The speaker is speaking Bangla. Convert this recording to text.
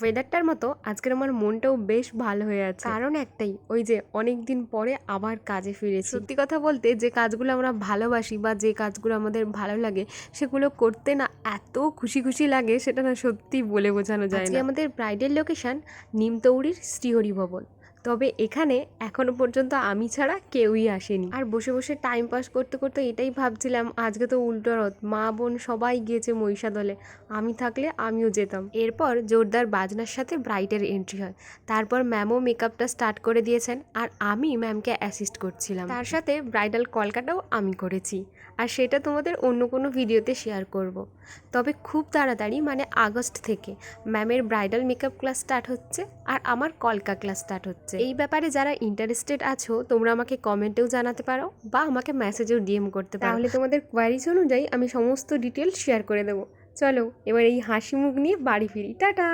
ওয়েদারটার মতো আজকের আমার মনটাও বেশ ভালো হয়ে আছে, কারণ একটাই, ওই যে অনেক দিন পরে আবার কাজে ফিরেছি। সত্যি কথা বলতে যে কাজগুলো আমরা ভালোবাসি বা যে কাজগুলো আমাদের ভালো লাগে সেগুলো করতে না এত খুশি খুশি লাগে, সেটা না সত্যি বলে বোঝানো যায় না। আজকে আমাদের ব্রাইডাল লোকেশন নিমতৌড়ির শ্রীহরি ভবন। তবে এখানে এখনো পর্যন্ত আমি ছাড়া কেউই আসেনি। আর বসে বসে টাইম পাস করতে করতে এটাই ভাবছিলাম, আজকে তো উল্টো রথ, মা বোন সবাই গিয়েছে মহিষাদলে, আমি থাকলে আমিও যেতাম। এরপর জোরদার বাজনার সাথে ব্রাইডের এন্ট্রি হয়। তারপর ম্যামও মেকআপটা স্টার্ট করে দিয়েছেন আর আমি ম্যামকে অ্যাসিস্ট করছিলাম। তার সাথে ব্রাইডাল কলকাটাও আমি করেছি, আর সেটা তোমাদের অন্য কোনো ভিডিওতে শেয়ার করব। তবে খুব তাড়াতাড়ি মানে আগস্ট থেকে ম্যামের ব্রাইডাল মেকআপ ক্লাস স্টার্ট হচ্ছে আর আমার কলকা ক্লাস স্টার্ট হচ্ছে। এই ব্যাপারে যারা ইন্টারেস্টেড আছো তোমরা আমাকে কমেন্টেও জানাতে পারো বা আমাকে মেসেজেও ডিএম করতে পারো, তাহলে তোমাদের কোয়ারিজ অনুযায়ী আমি সমস্ত ডিটেলস শেয়ার করে দেবো। চলো এবার এই হাসি মুখ নিয়ে বাড়ি ফিরি, টাটা।